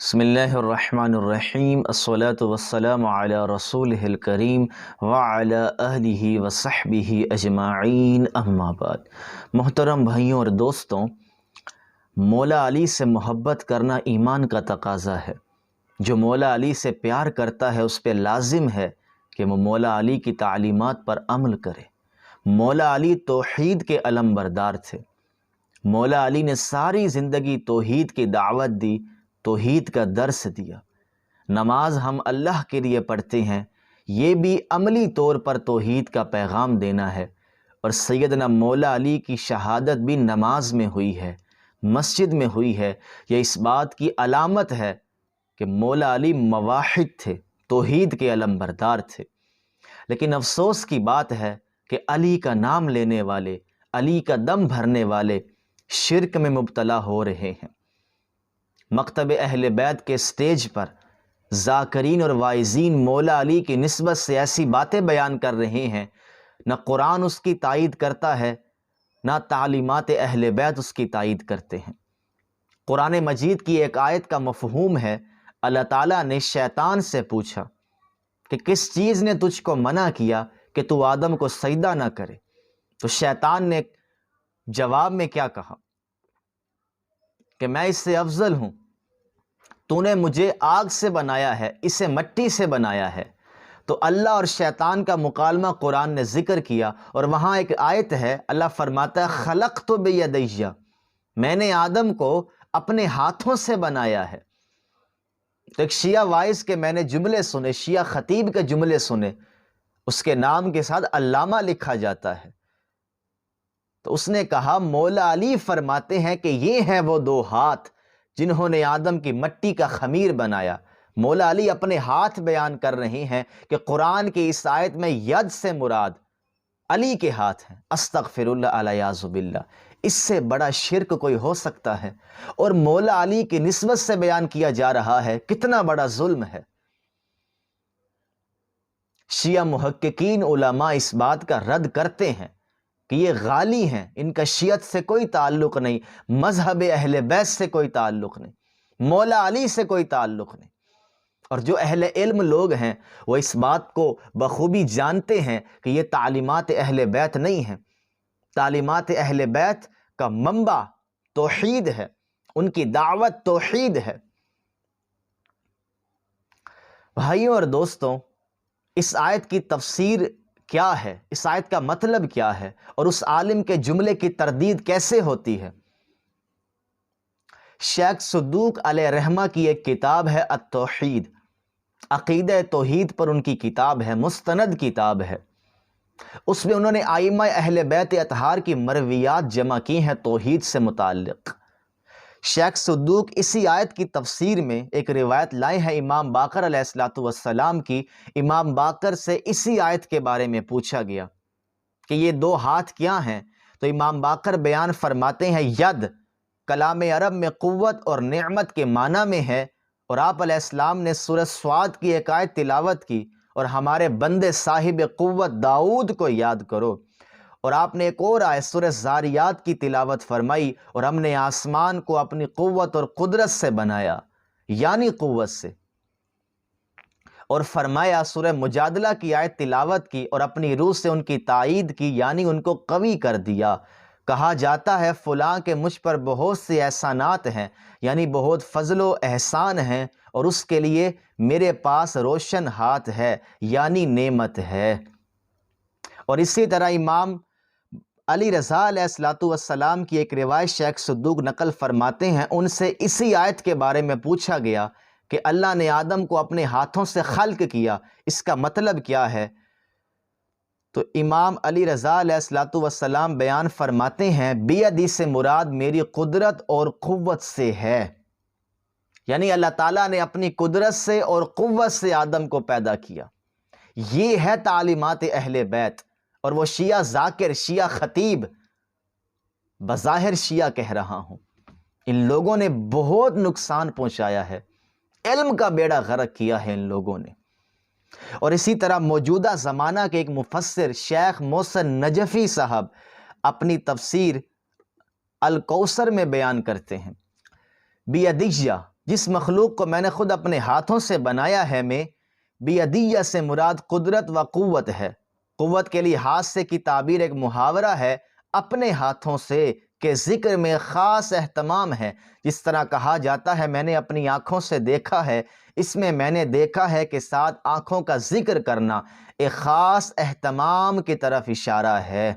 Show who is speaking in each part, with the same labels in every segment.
Speaker 1: بسم اللہ الرحمن الرحیم الصلاۃ والسلام علی رسولہ الکریم وعلی اہلہ وصحبہ اجمعین اما بعد۔ محترم بھائیوں اور دوستوں، مولا علی سے محبت کرنا ایمان کا تقاضا ہے۔ جو مولا علی سے پیار کرتا ہے اس پہ لازم ہے کہ وہ مولا علی کی تعلیمات پر عمل کرے۔ مولا علی توحید کے علم بردار تھے۔ مولا علی نے ساری زندگی توحید کی دعوت دی، توحید کا درس دیا۔ نماز ہم اللہ کے لیے پڑھتے ہیں، یہ بھی عملی طور پر توحید کا پیغام دینا ہے۔ اور سیدنا مولا علی کی شہادت بھی نماز میں ہوئی ہے، مسجد میں ہوئی ہے۔ یہ اس بات کی علامت ہے کہ مولا علی موحد تھے، توحید کے علم بردار تھے۔ لیکن افسوس کی بات ہے کہ علی کا نام لینے والے، علی کا دم بھرنے والے شرک میں مبتلا ہو رہے ہیں۔ مکتب اہل بیت کے سٹیج پر ذاکرین اور واعظین مولا علی کی نسبت سے ایسی باتیں بیان کر رہے ہیں، نہ قرآن اس کی تائید کرتا ہے، نہ تعلیمات اہل بیت اس کی تائید کرتے ہیں۔ قرآن مجید کی ایک آیت کا مفہوم ہے، اللہ تعالیٰ نے شیطان سے پوچھا کہ کس چیز نے تجھ کو منع کیا کہ تو آدم کو سجدہ نہ کرے؟ تو شیطان نے جواب میں کیا کہا کہ میں اس سے افضل ہوں، تو نے مجھے آگ سے بنایا ہے، اسے مٹی سے بنایا ہے۔ تو اللہ اور شیطان کا مکالمہ قرآن نے ذکر کیا، اور وہاں ایک آیت ہے، اللہ فرماتا ہے خلقت بیدیہ، میں نے آدم کو اپنے ہاتھوں سے بنایا ہے۔ تو ایک شیعہ وائس کے میں نے جملے سنے، شیعہ خطیب کے جملے سنے، اس کے نام کے ساتھ علامہ لکھا جاتا ہے۔ تو اس نے کہا مولا علی فرماتے ہیں کہ یہ ہیں وہ دو ہاتھ جنہوں نے آدم کی مٹی کا خمیر بنایا۔ مولا علی اپنے ہاتھ بیان کر رہے ہیں کہ قرآن کی اس آیت میں ید سے مراد علی کے ہاتھ ہیں۔ استغفر اللہ علیہ باللہ، اس سے بڑا شرک کوئی ہو سکتا ہے؟ اور مولا علی کی نسبت سے بیان کیا جا رہا ہے، کتنا بڑا ظلم ہے۔ شیعہ محققین علماء اس بات کا رد کرتے ہیں کہ یہ غالی ہیں، ان کا شیعت سے کوئی تعلق نہیں، مذہب اہل بیت سے کوئی تعلق نہیں، مولا علی سے کوئی تعلق نہیں۔ اور جو اہل علم لوگ ہیں وہ اس بات کو بخوبی جانتے ہیں کہ یہ تعلیمات اہل بیت نہیں ہیں۔ تعلیمات اہل بیت کا منبع توحید ہے، ان کی دعوت توحید ہے۔ بھائیوں اور دوستوں، اس آیت کی تفسیر کیا ہے؟ اس آیت کا مطلب کیا ہے؟ اور اس عالم کے جملے کی تردید کیسے ہوتی ہے؟ شیخ صدوق علیہ رحمہ کی ایک کتاب ہے التوحید، عقیدہ توحید پر ان کی کتاب ہے، مستند کتاب ہے۔ اس میں انہوں نے ائمہ اہل بیت اطہار کی مرویات جمع کی ہیں توحید سے متعلق۔ شیخ صدوق اسی آیت کی تفسیر میں ایک روایت لائے ہیں امام باقر علیہ السلام کی۔ امام باقر سے اسی آیت کے بارے میں پوچھا گیا کہ یہ دو ہاتھ کیا ہیں؟ تو امام باقر بیان فرماتے ہیں ید کلام عرب میں قوت اور نعمت کے معنی میں ہے، اور آپ علیہ السلام نے سورہ صاد کی ایک آیت تلاوت کی، اور ہمارے بندے صاحب قوت داؤد کو یاد کرو۔ اور آپ نے ایک اور آیت سورہ زاریات کی تلاوت فرمائی، اور ہم نے آسمان کو اپنی قوت اور قدرت سے بنایا، یعنی قوت سے۔ اور فرمایا سورہ مجادلہ کی آیت تلاوت کی، اور اپنی روح سے ان کی تائید کی، یعنی ان کو قوی کر دیا۔ کہا جاتا ہے فلاں کے مجھ پر بہت سے احسانات ہیں، یعنی بہت فضل و احسان ہیں، اور اس کے لیے میرے پاس روشن ہاتھ ہے، یعنی نعمت ہے۔ اور اسی طرح امام علی رضا علیہ السلام کی ایک روایت شیخ صدوق نقل فرماتے ہیں، ان سے اسی آیت کے بارے میں پوچھا گیا کہ اللہ نے آدم کو اپنے ہاتھوں سے خلق کیا، اس کا مطلب کیا ہے؟ تو امام علی رضا علیہ السلام بیان فرماتے ہیں بیدی سے مراد میری قدرت اور قوت سے ہے، یعنی اللہ تعالیٰ نے اپنی قدرت سے اور قوت سے آدم کو پیدا کیا۔ یہ ہے تعلیمات اہل بیت۔ اور وہ شیعہ ذاکر، شیعہ خطیب، بظاہر شیعہ کہہ رہا ہوں، ان لوگوں نے بہت نقصان پہنچایا ہے، علم کا بیڑا غرق کیا ہے ان لوگوں نے۔ اور اسی طرح موجودہ زمانہ کے ایک مفسر شیخ محسن نجفی صاحب اپنی تفسیر الکوثر میں بیان کرتے ہیں بیدیہ جس مخلوق کو میں نے خود اپنے ہاتھوں سے بنایا ہے میں، بیدیہ سے مراد قدرت و قوت ہے۔ قوت کے لیے ہاتھ سے کی تعبیر ایک محاورہ ہے، اپنے ہاتھوں سے، کہ ذکر میں خاص اہتمام ہے۔ جس طرح کہا جاتا ہے میں نے اپنی آنکھوں سے دیکھا ہے، اس میں میں نے دیکھا ہے کہ ساتھ آنکھوں کا ذکر کرنا ایک خاص اہتمام کی طرف اشارہ ہے۔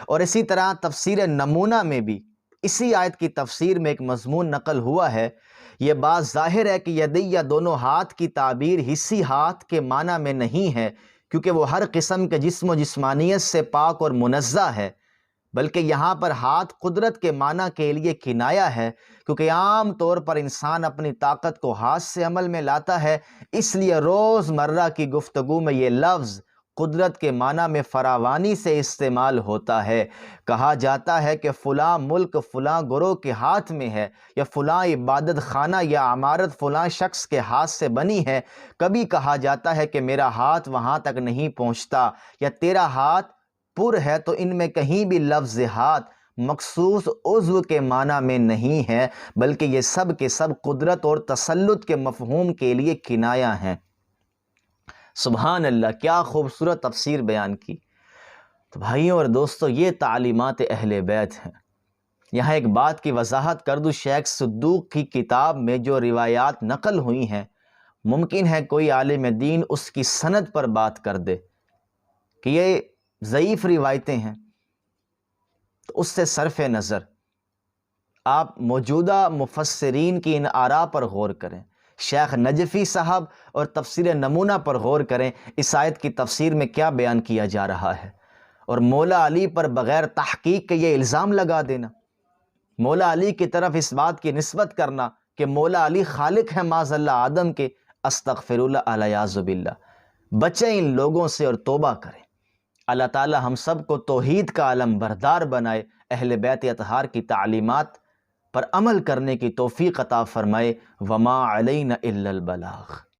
Speaker 1: اور اسی طرح تفسیر نمونہ میں بھی اسی آیت کی تفسیر میں ایک مضمون نقل ہوا ہے۔ یہ بات ظاہر ہے کہ یدیہ دونوں ہاتھ کی تعبیر حصی ہاتھ کے معنی میں نہیں ہے، کیونکہ وہ ہر قسم کے جسم و جسمانیت سے پاک اور منزہ ہے، بلکہ یہاں پر ہاتھ قدرت کے معنی کے لیے کنایہ ہے، کیونکہ عام طور پر انسان اپنی طاقت کو ہاتھ سے عمل میں لاتا ہے، اس لیے روز مرہ کی گفتگو میں یہ لفظ قدرت کے معنی میں فراوانی سے استعمال ہوتا ہے۔ کہا جاتا ہے کہ فلاں ملک فلاں گروہ کے ہاتھ میں ہے، یا فلاں عبادت خانہ یا عمارت فلاں شخص کے ہاتھ سے بنی ہے۔ کبھی کہا جاتا ہے کہ میرا ہاتھ وہاں تک نہیں پہنچتا، یا تیرا ہاتھ پر ہے، تو ان میں کہیں بھی لفظ ہاتھ مخصوص عضو کے معنی میں نہیں ہے، بلکہ یہ سب کے سب قدرت اور تسلط کے مفہوم کے لیے کنایہ ہیں۔ سبحان اللہ، کیا خوبصورت تفسیر بیان کی۔ تو بھائیوں اور دوستو، یہ تعلیمات اہل بیت ہیں۔ یہاں ایک بات کی وضاحت کر دوں، شیخ صدوق کی کتاب میں جو روایات نقل ہوئی ہیں، ممکن ہے کوئی عالم دین اس کی سند پر بات کر دے کہ یہ ضعیف روایتیں ہیں، تو اس سے صرف نظر آپ موجودہ مفسرین کی ان آراء پر غور کریں، شیخ نجفی صاحب اور تفسیر نمونہ پر غور کریں، اس آیت کی تفسیر میں کیا بیان کیا جا رہا ہے۔ اور مولا علی پر بغیر تحقیق کے یہ الزام لگا دینا، مولا علی کی طرف اس بات کی نسبت کرنا کہ مولا علی خالق ہیں معاذ اللہ آدم کے، استغفر اللہ الیاذ باللہ۔ بچیں ان لوگوں سے اور توبہ کریں۔ اللہ تعالی ہم سب کو توحید کا علم بردار بنائے، اہل بیت اطہار کی تعلیمات پر عمل کرنے کی توفیق عطا فرمائے۔ وما علینا الا البلاغ۔